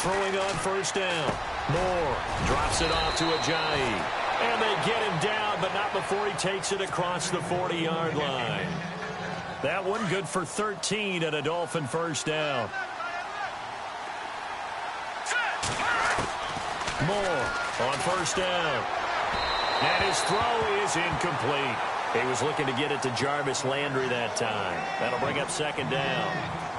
throwing on first down. Moore drops it off to Ajayi. And they get him down, but not before he takes it across the 40-yard line. That one good for 13 and a Dolphin first down. Moore on first down. And his throw is incomplete. He was looking to get it to Jarvis Landry that time. That'll bring up second down.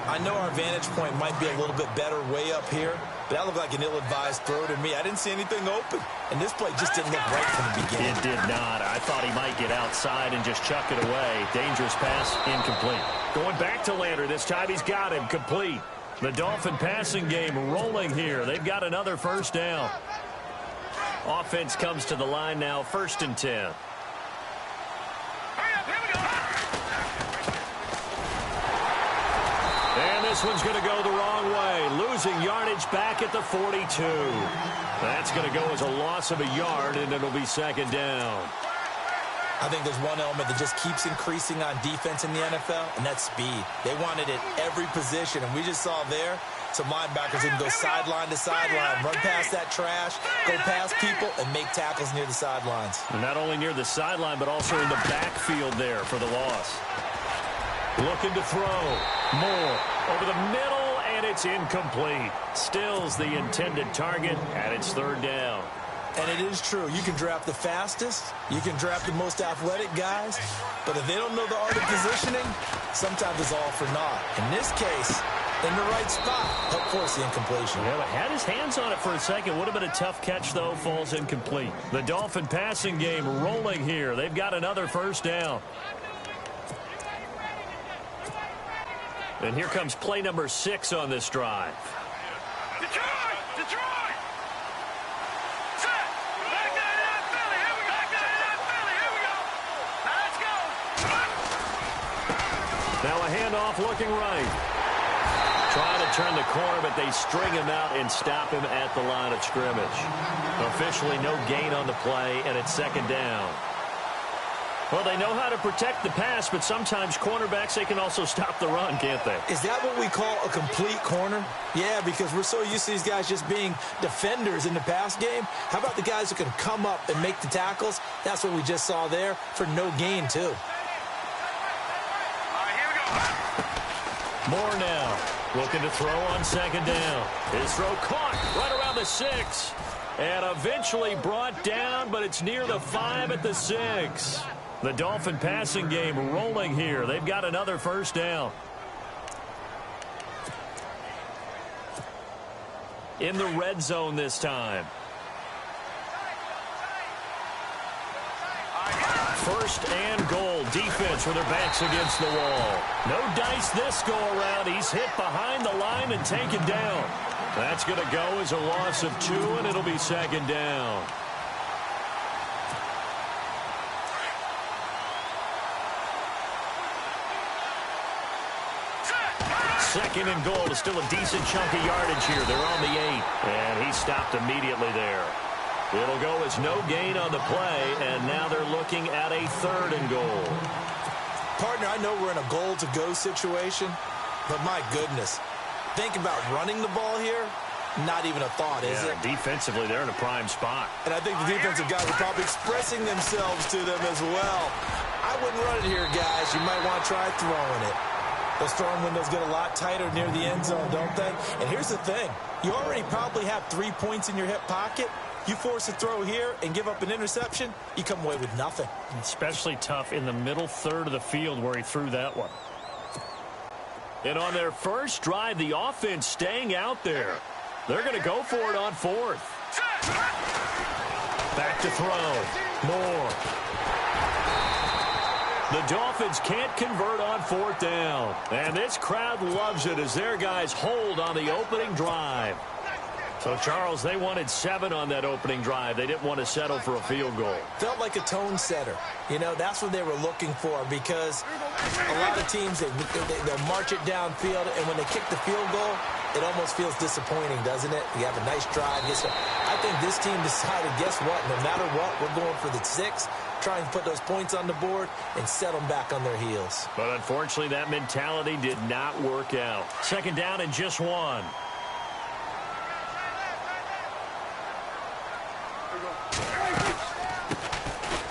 I know our vantage point might be a little bit better way up here, but that looked like an ill-advised throw to me. I didn't see anything open, and this play just didn't look right from the beginning. It did not. I thought he might get outside and just chuck it away. Dangerous pass, incomplete. Going back to Landry. This time he's got him complete. The Dolphin passing game rolling here. They've got another first down. Offense comes to the line now, 1st and 10. And this one's going to go the wrong way. Losing yardage back at the 42. That's going to go as a loss of a yard, and it'll be second down. I think there's one element that just keeps increasing on defense in the NFL, and that's speed. They want it at every position, and we just saw there some linebackers who can go sideline to sideline, run past that trash, go past people, and make tackles near the sidelines. And not only near the sideline, but also in the backfield there for the loss. Looking to throw. Moore over the middle, and it's incomplete. Stills the intended target, and it's third down. And it is true. You can draft the fastest. You can draft the most athletic guys. But if they don't know the art of positioning, sometimes it's all for naught. In this case, in the right spot, help force the incompletion. Yeah, but had his hands on it for a second. Would have been a tough catch, though. Falls incomplete. The Dolphin passing game rolling here. They've got another first down. And here comes play number 6 on this drive. Detroit! Now a handoff looking right. Trying to turn the corner, but they string him out and stop him at the line of scrimmage. Officially no gain on the play, and it's second down. Well, they know how to protect the pass, but sometimes cornerbacks, they can also stop the run, can't they? Is that what we call a complete corner? Yeah, because we're so used to these guys just being defenders in the pass game. How about the guys who can come up and make the tackles? That's what we just saw there for no gain, too. Moore now looking to throw on second down. His throw caught right around the 6. And eventually brought down, but it's near the 5 at the 6. The Dolphin passing game rolling here. They've got another first down. In the red zone this time. First and goal. Defense with their backs against the wall. No dice this go around. He's hit behind the line and taken down. That's going to go as a loss of 2, and it'll be second down. Second and goal is still a decent chunk of yardage here. They're on the 8, and he stopped immediately there. It'll go as no gain on the play, and now they're looking at a 3rd and goal. Partner, I know we're in a goal-to-go situation, but my goodness, think about running the ball here. Not even a thought, is it? Defensively, they're in a prime spot. And I think the defensive guys are probably expressing themselves to them as well. I wouldn't run it here, guys. You might want to try throwing it. Those throwing windows get a lot tighter near the end zone, don't they? And here's the thing. You already probably have 3 points in your hip pocket. You force a throw here and give up an interception, you come away with nothing. Especially tough in the middle third of the field where he threw that one. And on their first drive, the offense staying out there. They're going to go for it on 4th. Back to throw. Moore. The Dolphins can't convert on 4th down. And this crowd loves it as their guys hold on the opening drive. So, Charles, they wanted 7 on that opening drive. They didn't want to settle for a field goal. Felt like a tone setter. You know, that's what they were looking for because a lot of teams, they'll march it downfield, and when they kick the field goal, it almost feels disappointing, doesn't it? You have a nice drive. I think this team decided, guess what? No matter what, we're going for the 6, try and put those points on the board and set them back on their heels. But unfortunately, that mentality did not work out. Second down and just 1.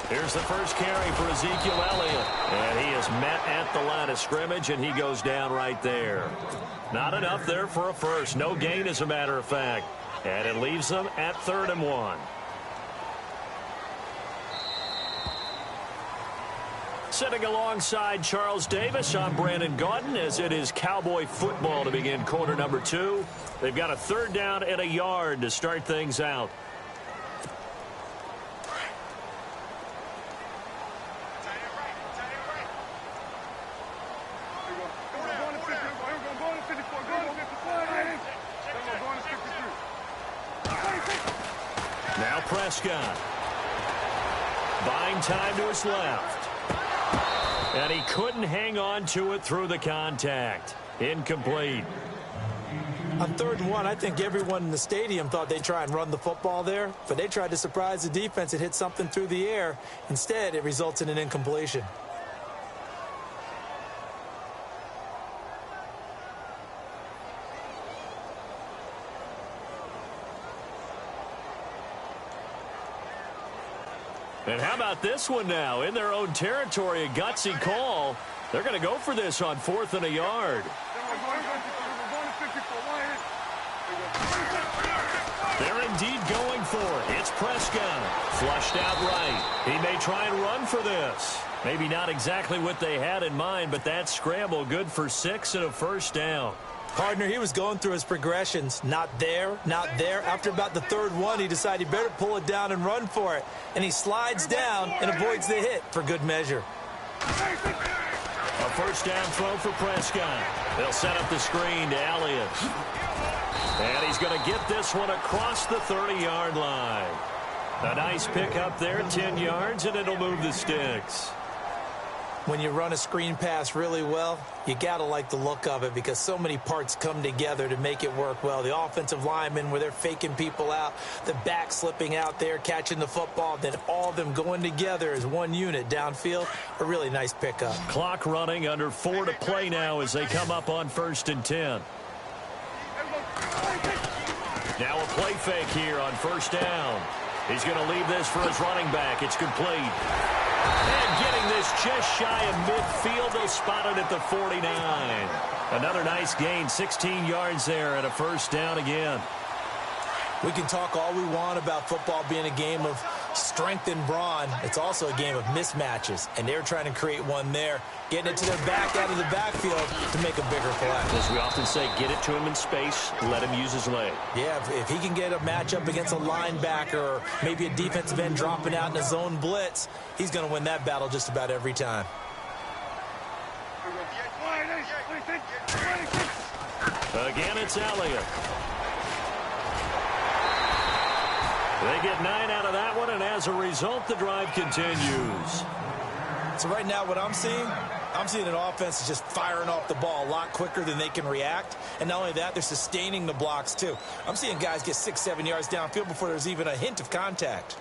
Here's the first carry for Ezekiel Elliott. And he is met at the line of scrimmage, and he goes down right there. Not enough there for a first. No gain, as a matter of fact. And it leaves them at 3rd and 1. Sitting alongside Charles Davis, I'm Brandon Gaudin, as it is Cowboy football to begin quarter number 2. They've got a 3rd down and a yard to start things out. Now Prescott. Buying time to his left. And he couldn't hang on to it through the contact. Incomplete. On 3rd and 1, I think everyone in the stadium thought they'd try and run the football there, but they tried to surprise the defense and hit something through the air. Instead, it results in an incompletion. And how about this one now? In their own territory, a gutsy call. They're going to go for this on 4th and a yard. They're indeed going for it. It's Prescott. Flushed out right. He may try and run for this. Maybe not exactly what they had in mind, but that scramble good for 6 and a first down. Partner, he was going through his progressions. Not there, not there. After about the 3rd one, he decided he better pull it down and run for it. And he slides down and avoids the hit for good measure. A first down throw for Prescott. They'll set up the screen to Elliott. And he's going to get this one across the 30-yard line. A nice pickup there, 10 yards, and it'll move the sticks. When you run a screen pass really well, you got to like the look of it because so many parts come together to make it work well. The offensive linemen, where they're faking people out, the back slipping out there, catching the football, then all of them going together as one unit downfield. A really nice pickup. Clock running, under 4 to play now as they come up on 1st and 10. Now a play fake here on 1st down. He's going to leave this for his running back. It's complete. And getting this just shy of midfield. They'll spot it at the 49. Another nice gain, 16 yards there, and a first down again. We can talk all we want about football being a game of strength and brawn. It's also a game of mismatches, and they're trying to create one there, getting it to their back out of the backfield to make a bigger play. As we often say, get it to him in space, let him use his leg. Yeah, if he can get a matchup against a linebacker or maybe a defensive end dropping out in a zone blitz, he's going to win that battle just about every time. Again, it's Elliott. They get 9 out of that one, and as a result, the drive continues. So right now what I'm seeing an offense is just firing off the ball a lot quicker than they can react. And not only that, they're sustaining the blocks too. I'm seeing guys get 6-7 yards downfield before there's even a hint of contact.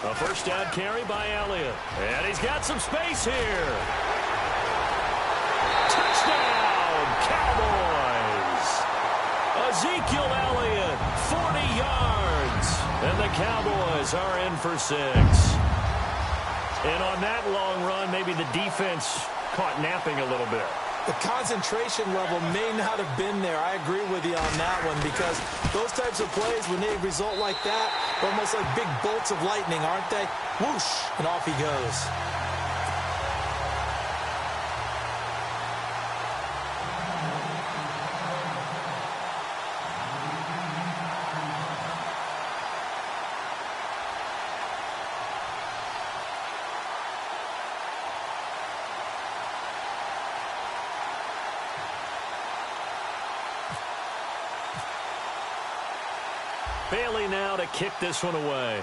A first down carry by Elliott. And he's got some space here. Touchdown, Cowboys. Ezekiel Elliott, 40 yards. And the Cowboys are in for 6. And on that long run, maybe the defense caught napping a little bit. The concentration level may not have been there. I agree with you on that one because those types of plays, when they result like that, are almost like big bolts of lightning, aren't they? Whoosh, and off he goes. Bailey now to kick this one away.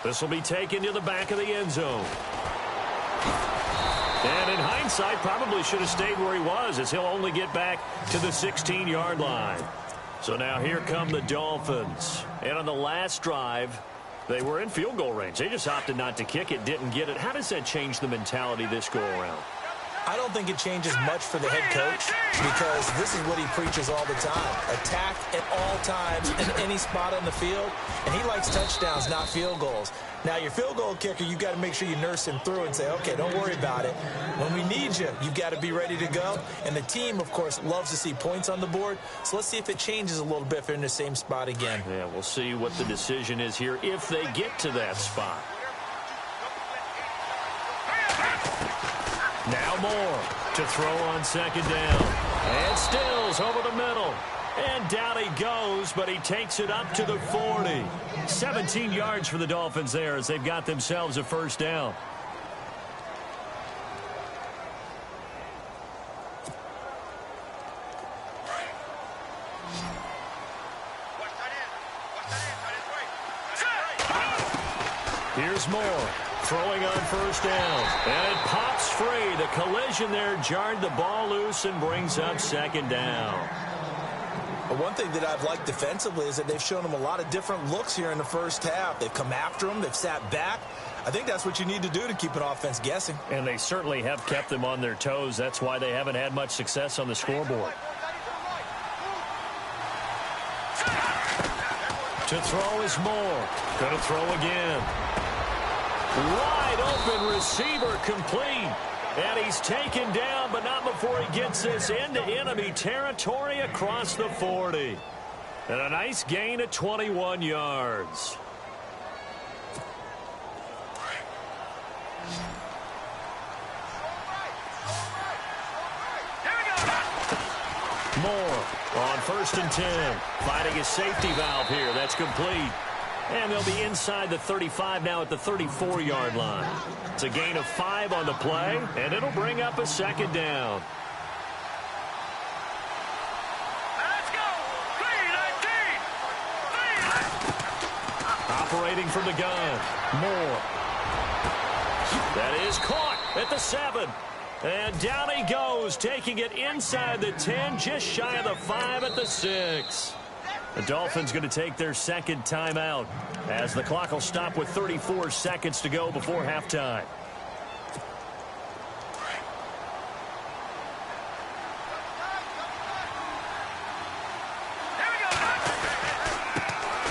This will be taken to the back of the end zone. And in hindsight, probably should have stayed where he was, as he'll only get back to the 16-yard line. So now here come the Dolphins. And on the last drive, they were in field goal range. They just opted not to kick it, didn't get it. How does that change the mentality this go-around? I don't think it changes much for the head coach because this is what he preaches all the time. Attack at all times in any spot on the field, and he likes touchdowns, not field goals. Now, your field goal kicker, you've got to make sure you nurse him through and say, okay, don't worry about it. When we need you, you've got to be ready to go. And the team, of course, loves to see points on the board. So let's see if it changes a little bit if they're in the same spot again. Yeah, we'll see what the decision is here if they get to that spot. Now Moore to throw on second down. And Stills over the middle. And down he goes, but he takes it up to the 40. 17 yards for the Dolphins there as they've got themselves a first down. Here's Moore. Throwing on first down. And it pops free. The collision there jarred the ball loose and brings up second down. But one thing that I've liked defensively is that they've shown him a lot of different looks here in the first half. They've come after him. They've sat back. I think that's what you need to do to keep an offense guessing. And they certainly have kept them on their toes. That's why they haven't had much success on the scoreboard. To throw is Moore. Going to throw again. Wide open receiver complete. And he's taken down, but not before he gets this into enemy territory across the 40. And a nice gain of 21 yards. Moore on 1st and 10. Finding his safety valve here. That's complete. And they'll be inside the 35 now at the 34-yard line. It's a gain of 5 on the play, and it'll bring up a second down. Let's go! 3-19! Operating from the gun. Moore. That is caught at the 7. And down he goes, taking it inside the 10, just shy of the 5 at the 6. The Dolphins going to take their second timeout as the clock will stop with 34 seconds to go before halftime.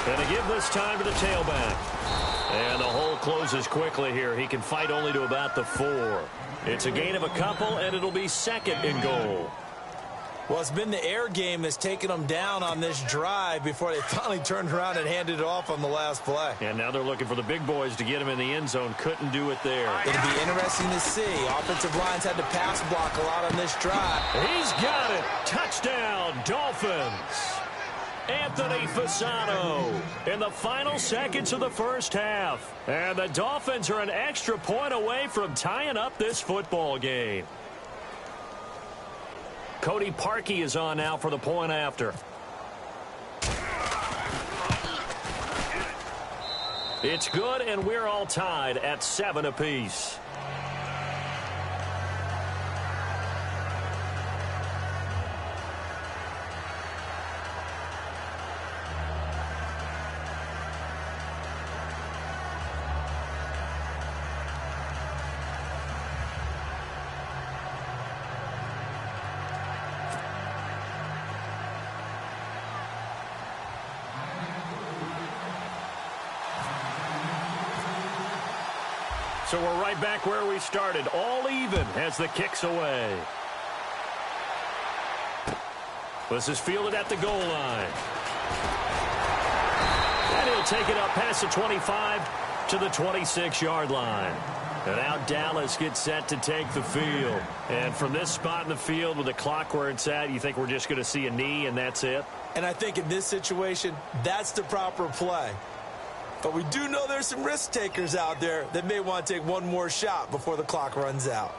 And a give this time to the tailback. And the hole closes quickly here. He can fight only to about the 4. It's a gain of a couple, and it'll be second and goal. Well, it's been the air game that's taken them down on this drive before they finally turned around and handed it off on the last play. And now they're looking for the big boys to get him in the end zone. Couldn't do it there. It'll be interesting to see. Offensive lines had to pass block a lot on this drive. He's got it. Touchdown, Dolphins. Anthony Fasano in the final seconds of the first half. And the Dolphins are an extra point away from tying up this football game. Cody Parkey is on now for the point after. It's good, and we're all tied at 7 apiece. So we're right back where we started, all even as the kick's away. This is fielded at the goal line. And he'll take it up past the 25 to the 26-yard line. And now Dallas gets set to take the field. And from this spot in the field with the clock where it's at, you think we're just going to see a knee and that's it? And I think in this situation, that's the proper play. But we do know there's some risk takers out there that may want to take one more shot before the clock runs out.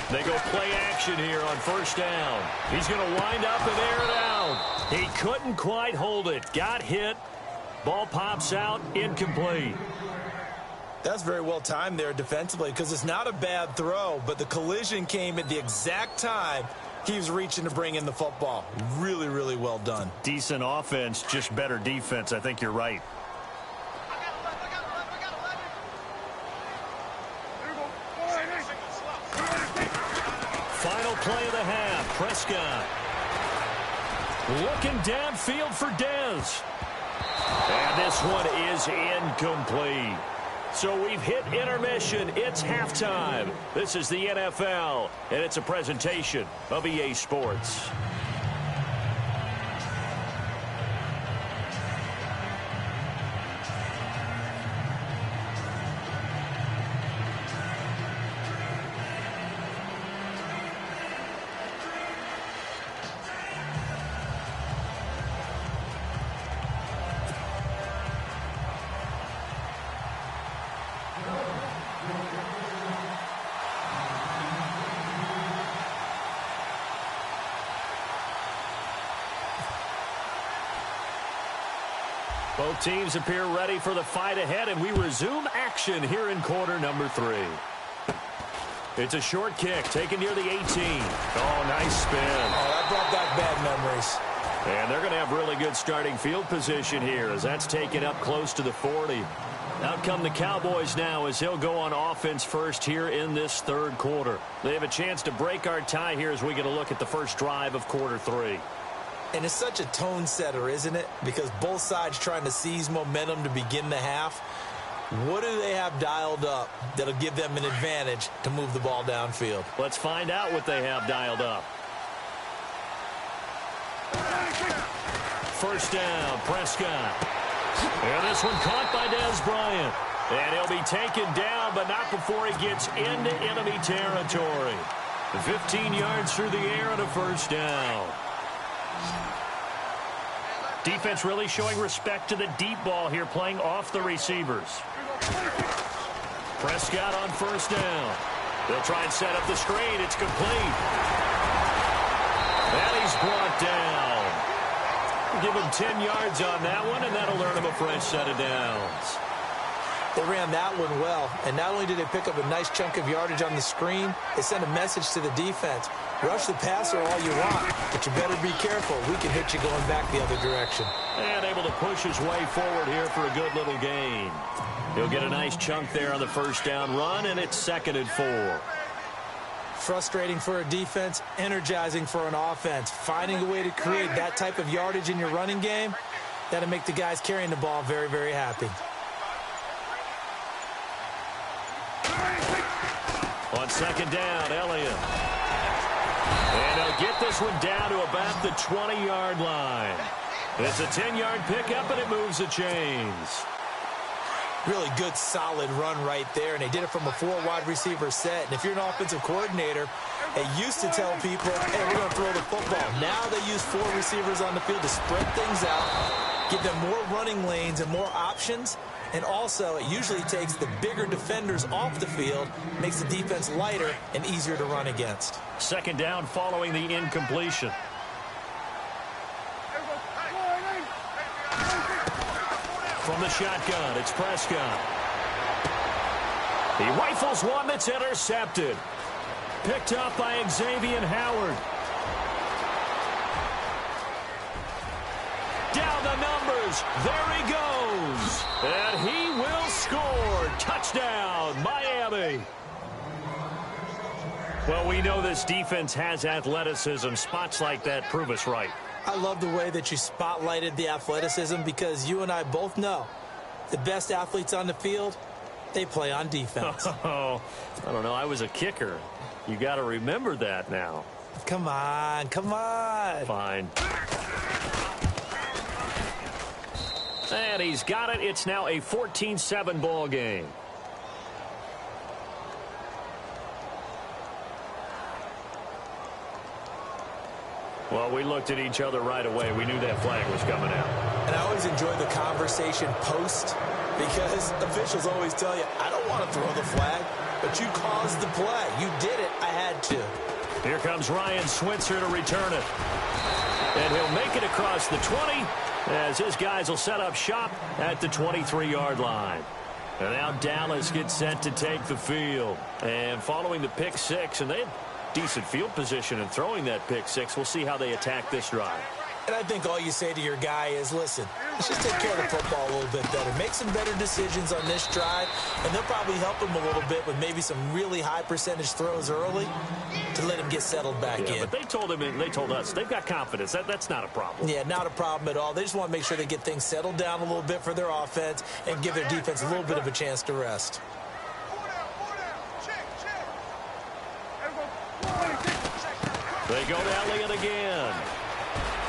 They go play action. action here on first down. He's going to wind up and air it out. He couldn't quite hold it. Got hit. Ball pops out, incomplete. That's very well timed there defensively because it's not a bad throw, but the collision came at the exact time he was reaching to bring in the football. Really, really well done. Decent offense, just better defense. I think you're right. Final play of the half. Prescott looking downfield for Dez. And this one is incomplete. So we've hit intermission. It's halftime. This is the NFL, and it's a presentation of EA Sports. Both teams appear ready for the fight ahead, and we resume action here in quarter number 3. It's a short kick taken near the 18. Oh, nice spin. Oh, that brought back bad memories. And they're going to have really good starting field position here as that's taken up close to the 40. Out come the Cowboys now as he'll go on offense first here in this third quarter. They have a chance to break our tie here as we get a look at the first drive of quarter 3. And it's such a tone setter, isn't it? Because both sides trying to seize momentum to begin the half. What do they have dialed up that'll give them an advantage to move the ball downfield? Let's find out what they have dialed up. First down, Prescott. And this one caught by Dez Bryant. And he'll be taken down, but not before he gets into enemy territory. 15 yards through the air and a first down. Defense really showing respect to the deep ball here, playing off the receivers. Prescott on first down. They'll try and set up the screen. It's complete. And he's brought down. Give him 10 yards on that one, and that'll earn him a fresh set of downs. They ran that one well, and not only did they pick up a nice chunk of yardage on the screen, they sent a message to the defense. Rush the passer all you want, but you better be careful. We can hit you going back the other direction. And able to push his way forward here for a good little gain. He'll get a nice chunk there on the first down run, and it's 2nd and 4. Frustrating for a defense, energizing for an offense. Finding a way to create that type of yardage in your running game, that'll make the guys carrying the ball very, very happy. On second down, Elliott. And he'll get this one down to about the 20-yard line. It's a 10-yard pickup, and it moves the chains. Really good, solid run right there, and they did it from a 4-wide receiver set. And if you're an offensive coordinator, they used to tell people, hey, we're going to throw the football. Now they use 4 receivers on the field to spread things out, give them more running lanes and more options. And also, it usually takes the bigger defenders off the field, makes the defense lighter and easier to run against. Second down following the incompletion. From the shotgun, it's Prescott. He rifles one that's intercepted. Picked up by Xavier Howard. Down the numbers. There he goes. And he will score. Touchdown, Miami. Well, we know this defense has athleticism. Spots like that prove us right. I love the way that you spotlighted the athleticism because you and I both know the best athletes on the field, they play on defense. Oh, I don't know. I was a kicker. You got to remember that now. Come on, come on. Fine. And he's got it. It's now a 14-7 ball game. Well, we looked at each other right away. We knew that flag was coming out. And I always enjoy the conversation post because officials always tell you, I don't want to throw the flag, but you caused the play. You did it. I had to. Here comes Ryan Switzer to return it. And he'll make it across the 20 as his guys will set up shop at the 23-yard line. And now Dallas gets set to take the field. And following the pick six, and they had decent field position in throwing that pick six. We'll see how they attack this drive. And I think all you say to your guy is, listen, let's just take care of the football a little bit better. Make some better decisions on this drive, and they'll probably help him a little bit with maybe some really high percentage throws early to let him get settled back in. But they told him, and they told us, they've got confidence. That's not a problem. Yeah, not a problem at all. They just want to make sure they get things settled down a little bit for their offense and give their defense a little bit of a chance to rest. They go to Elliott again.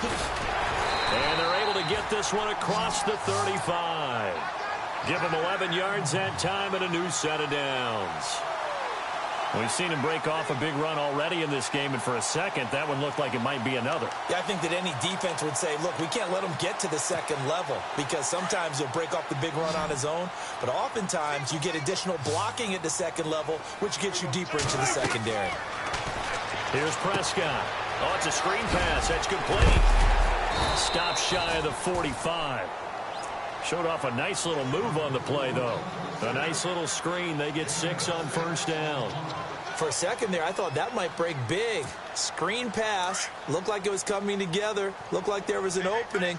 And they're able to get this one across the 35. Give them 11 yards that time and a new set of downs. We've seen him break off a big run already in this game, and for a second, that one looked like it might be another. Yeah, I think that any defense would say, look, we can't let him get to the second level because sometimes he'll break off the big run on his own, but oftentimes you get additional blocking at the second level, which gets you deeper into the secondary. Here's Prescott. Oh, it's a screen pass. That's complete. Stop shy of the 45. Showed off a nice little move on the play, though. A nice little screen. They get 6 on first down. For a second there, I thought that might break big. Screen pass. Looked like it was coming together. Looked like there was an opening.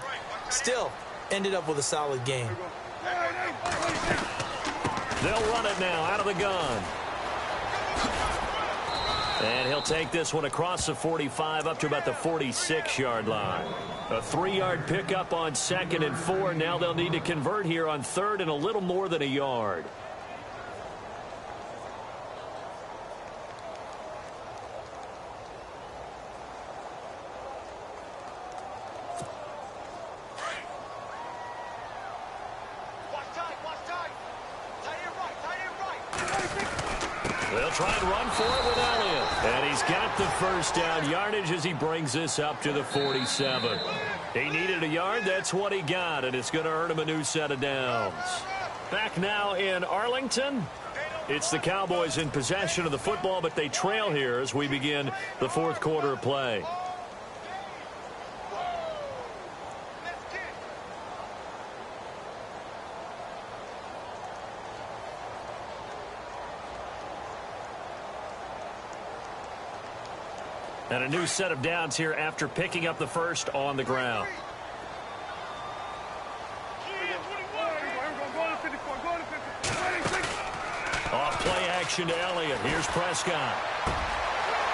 Still, ended up with a solid game. They'll run it now out of the gun. And he'll take this one across the 45 up to about the 46-yard line. A 3-yard pickup on 2nd and 4. Now they'll need to convert here on 3rd and a little more than a yard. They'll try and run for it with Elliott. And he's got the first down yardage as he brings this up to the 47. He needed a yard. That's what he got, and it's going to earn him a new set of downs. Back now in Arlington. It's the Cowboys in possession of the football, but they trail here as we begin the 4th quarter of play. And a new set of downs here after picking up the first on the ground. Off play action to Elliott. Here's Prescott.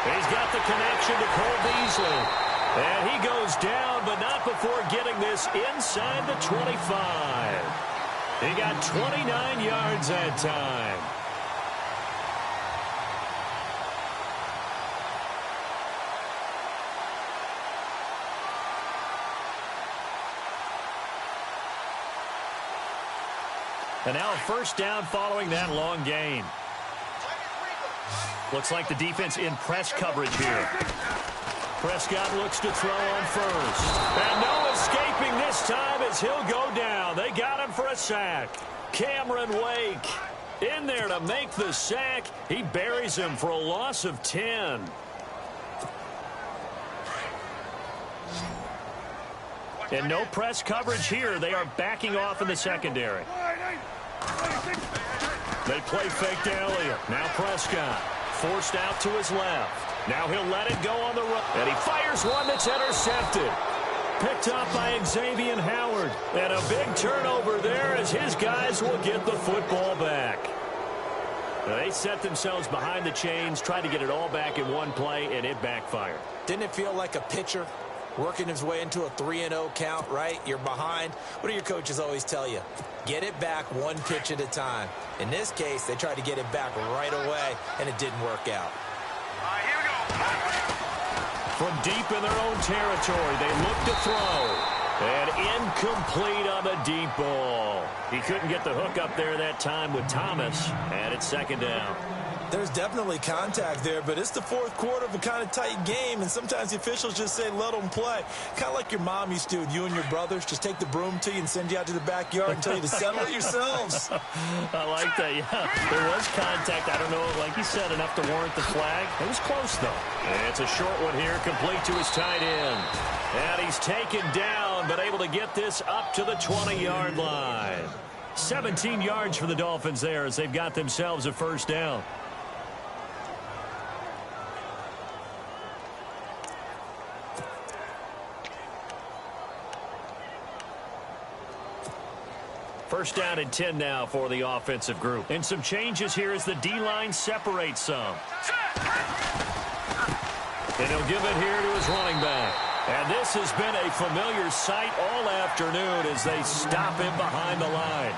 He's got the connection to Cole Beasley. And he goes down, but not before getting this inside the 25. He got 29 yards that time. And now a first down following that long gain. Looks like the defense in press coverage here. Prescott looks to throw on first. And no escaping this time as he'll go down. They got him for a sack. Cameron Wake in there to make the sack. He buries him for a loss of 10. And no press coverage here. They are backing off in the secondary. They play fake to Elliott. Now Prescott forced out to his left. Now he'll let it go on the run. And he fires one that's intercepted. Picked up by Xavier Howard. And a big turnover there as his guys will get the football back. Now they set themselves behind the chains, tried to get it all back in one play, and it backfired. Didn't it feel like a pitcher working his way into a 3-0 count, right? You're behind. What do your coaches always tell you? Get it back one pitch at a time. In this case, they tried to get it back right away, and it didn't work out. Here we go. From deep in their own territory, they look to throw. And incomplete on the deep ball. He couldn't get the hook up there that time with Thomas, and it's 2nd down. There's definitely contact there, but it's the fourth quarter of a kind of tight game, and sometimes the officials just say, let them play. Kind of like your mom used to with you and your brothers. Just take the broom to you and send you out to the backyard and tell you to settle it yourselves. I like that, yeah. There was contact. I don't know, like you said, enough to warrant the flag. It was close, though. And it's a short one here, complete to his tight end. And he's taken down, but able to get this up to the 20-yard line. 17 yards for the Dolphins there as they've got themselves a first down. First down and 10 now for the offensive group. And some changes here as the D-line separates some. And he'll give it here to his running back. And this has been a familiar sight all afternoon as they stop him behind the line.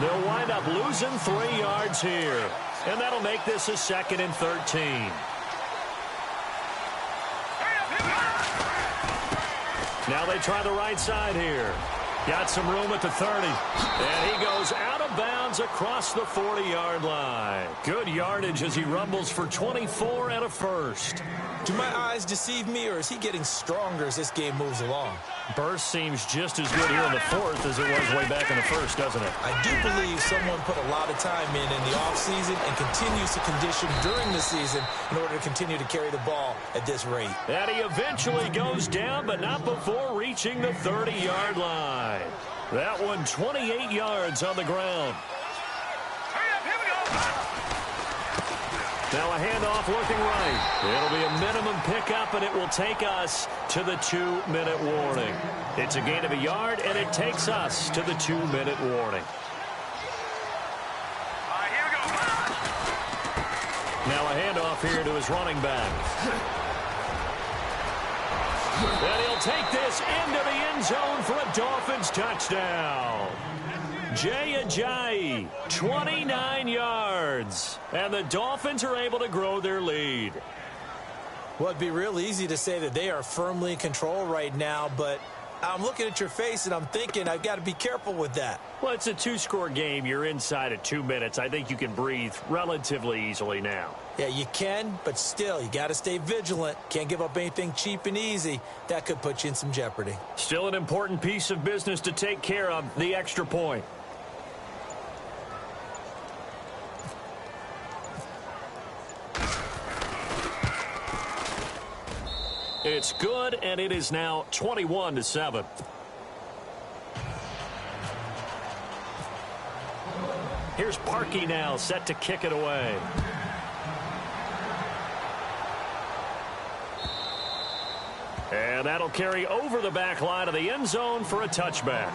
They'll wind up losing 3 yards here. And that'll make this a 2nd and 13. Now they try the right side here. Got some room at the 30. And he goes out of bounds across the 40-yard line. Good yardage as he rumbles for 24 and a first. Do my eyes deceive me, or is he getting stronger as this game moves along? Burst seems just as good here in the fourth as it was way back in the first, doesn't it? I do believe someone put a lot of time in the offseason and continues to condition during the season in order to continue to carry the ball at this rate. And he eventually goes down, but not before reaching the 30-yard line. That one 28 yards on the ground. Now a handoff looking right. It'll be a minimum pickup, and it will take us to the 2-minute warning. It's a gain of a yard, and it takes us to the 2-minute warning. Here we go. Now a handoff here to his running back. And he'll take this into the end zone for a Dolphins touchdown. Jaycazzz, 29 yards. And the Dolphins are able to grow their lead. Well, it'd be real easy to say that they are firmly in control right now, but I'm looking at your face and I'm thinking I've got to be careful with that. Well, it's a 2-score game. You're inside at 2 minutes. I think you can breathe relatively easily now. Yeah, you can, but still, you got to stay vigilant. Can't give up anything cheap and easy. That could put you in some jeopardy. Still an important piece of business to take care of, the extra point. It's good, and it is now 21-7. Here's Parkey now, set to kick it away. And that'll carry over the back line of the end zone for a touchback.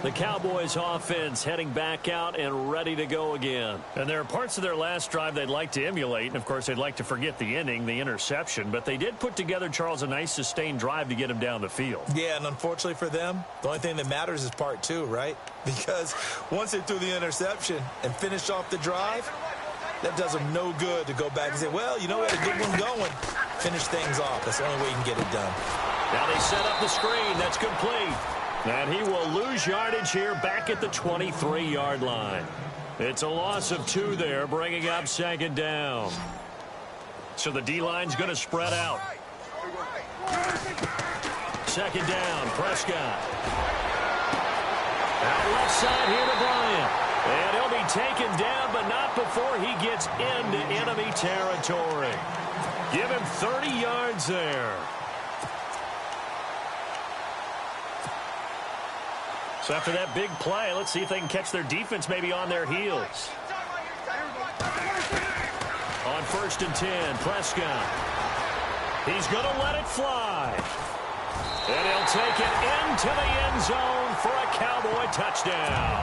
The Cowboys offense heading back out and ready to go again. And there are parts of their last drive they'd like to emulate. And, of course, they'd like to forget the inning, the interception. But they did put together, Charles, a nice sustained drive to get him down the field. Yeah, and unfortunately for them, the only thing that matters is part 2, right? Because once they threw the interception and finished off the drive, that does them no good to go back and say, well, you know, we had a good one going. Finish things off. That's the only way you can get it done. Now they set up the screen. That's complete. And he will lose yardage here back at the 23-yard line. It's a loss of 2 there, bringing up 2nd down. So the D-line's going to spread out. 2nd down, Prescott. Out left side here to Bryant. And he'll be taken down, but not before he gets into enemy territory. Give him 30 yards there. So after that big play, let's see if they can catch their defense maybe on their heels. On 1st and 10, Prescott. He's going to let it fly. And he'll take it into the end zone for a Cowboy touchdown.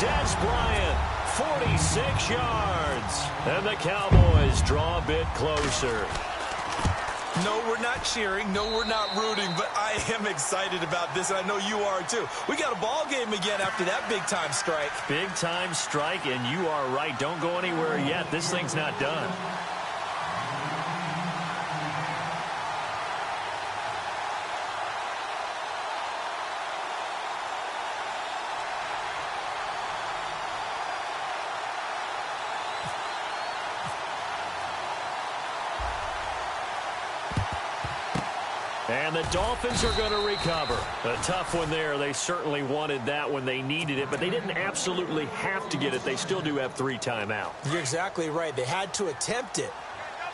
Dez Bryant, 46 yards. And the Cowboys draw a bit closer. No, we're not cheering. No, we're not rooting. But I am excited about this, and I know you are too. We got a ball game again after that big-time strike. Big-time strike, and you are right. Don't go anywhere yet. This thing's not done. And the Dolphins are going to recover. A tough one there. They certainly wanted that when they needed it, but they didn't absolutely have to get it. They still do have 3 timeouts. You're exactly right. They had to attempt it.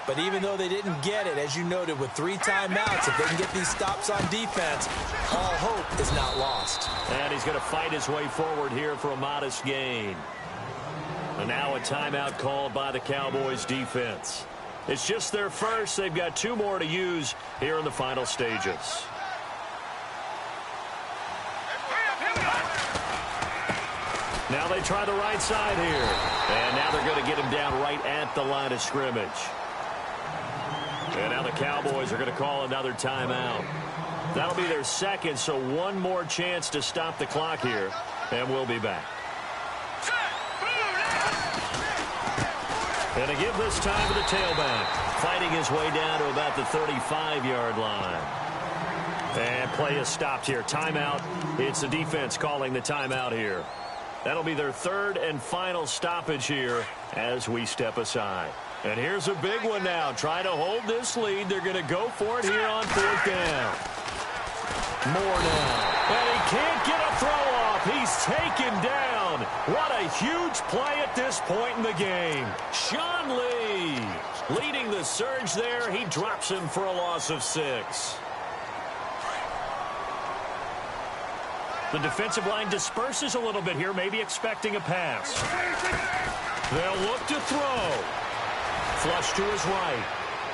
But even though they didn't get it, as you noted, with 3 timeouts, if they can get these stops on defense, all hope is not lost. And he's going to fight his way forward here for a modest gain. And now a timeout called by the Cowboys defense. It's just their first. They've got 2 more to use here in the final stages. Now they try the right side here. And now they're going to get him down right at the line of scrimmage. And now the Cowboys are going to call another timeout. That'll be their second, so 1 more chance to stop the clock here. And we'll be back. And to give this time to the tailback, fighting his way down to about the 35-yard line. And play is stopped here. Timeout. It's the defense calling the timeout here. That'll be their 3rd and final stoppage here as we step aside. And here's a big one now. Trying to hold this lead. They're going to go for it here on 4th down. More now. And he can't get a throw off. He's taken down. What a huge play at this point in the game. Sean Lee leading the surge there. He drops him for a loss of 6. The defensive line disperses a little bit here, maybe expecting a pass. They'll look to throw. Flush to his right.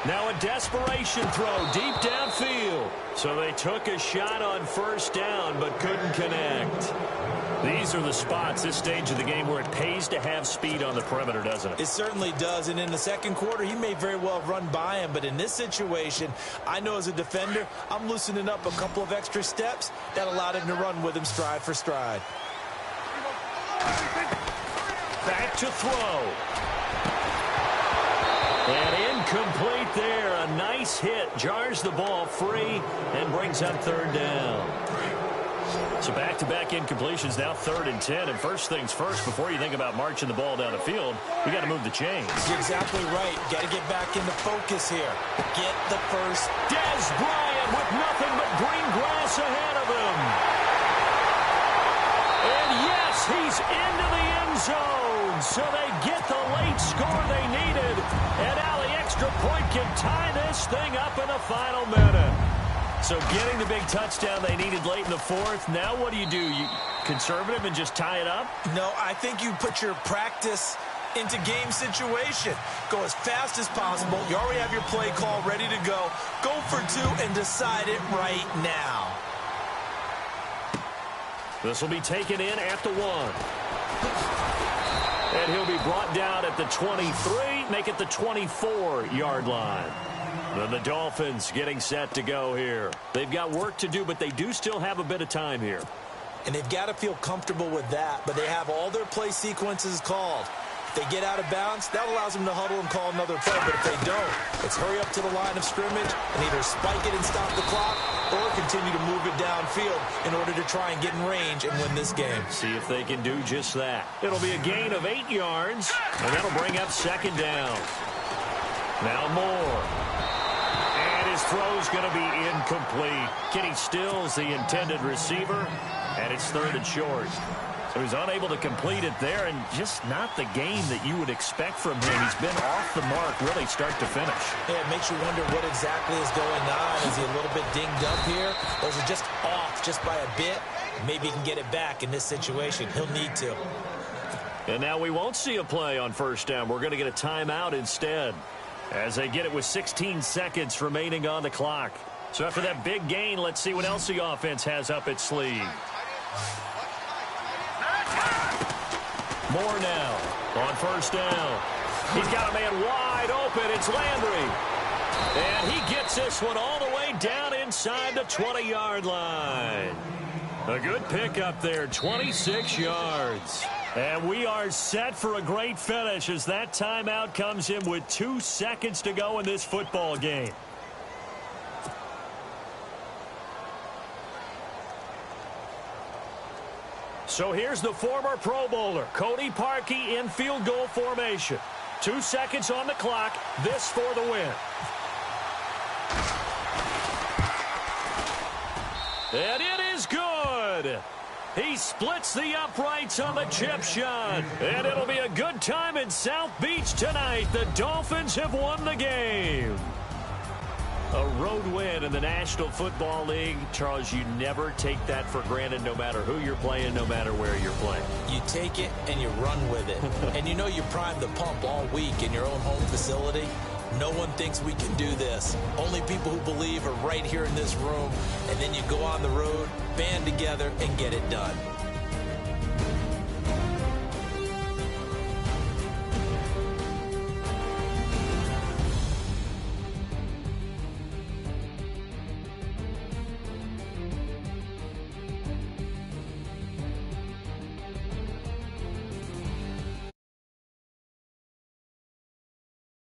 Now a desperation throw deep downfield. So they took a shot on 1st down but couldn't connect. These are the spots, this stage of the game, where it pays to have speed on the perimeter, doesn't it? It certainly does. And in the second quarter, he may very well run by him. But in this situation, I know as a defender, I'm loosening up a couple of extra steps that allowed him to run with him stride for stride. Back to throw. And incomplete there. A nice hit. Jars the ball free and brings up 3rd down. So back-to-back incompletions, now 3rd and 10. And first things first, before you think about marching the ball down the field, we got to move the chains. You're exactly right. Got to get back into focus here. Get the first. Dez Bryant with nothing but green grass ahead of him. And yes, he's into the end zone. So they get the late score they needed. And now the extra point can tie this thing up in the final minute. So getting the big touchdown they needed late in the 4th. Now what do? You conservative and just tie it up? No, I think you put your practice into game situation. Go as fast as possible. You already have your play call ready to go. Go for 2 and decide it right now. This will be taken in at the 1. And he'll be brought down at the 23, make it the 24-yard line. And the Dolphins getting set to go here. They've got work to do, but they do still have a bit of time here. And they've got to feel comfortable with that, but they have all their play sequences called. If they get out of bounds, that allows them to huddle and call another play, but if they don't, it's hurry up to the line of scrimmage and either spike it and stop the clock or continue to move it downfield in order to try and get in range and win this game. See if they can do just that. It'll be a gain of 8 yards, and that'll bring up 2nd down. Now Moore. His throw's going to be incomplete. Kenny Stills, the intended receiver, and it's 3rd and short. So he's unable to complete it there, and just not the game that you would expect from him. He's been off the mark really start to finish. Yeah, it makes you wonder what exactly is going on. Is he a little bit dinged up here? Or is it just off just by a bit? Maybe he can get it back in this situation. He'll need to. And now we won't see a play on 1st down. We're going to get a timeout instead, as they get it with 16 seconds remaining on the clock. So after that big gain, let's see what else the offense has up its sleeve. Moore now on 1st down. He's got a man wide open. It's Landry. And he gets this one all the way down inside the 20-yard line. A good pickup there, 26 yards. And we are set for a great finish as that timeout comes in with 2 seconds to go in this football game. So here's the former Pro Bowler, Cody Parkey, in field goal formation. 2 seconds on the clock. This for the win. And it is good. He splits the uprights on the chip shot. And it'll be a good time in South Beach tonight. The Dolphins have won the game. A road win in the National Football League. Charles, you never take that for granted no matter who you're playing, no matter where you're playing. You take it and you run with it. And you know you primed the pump all week in your own home facility. No one thinks we can do this. Only people who believe are right here in this room. And then you go on the road, band together, and get it done.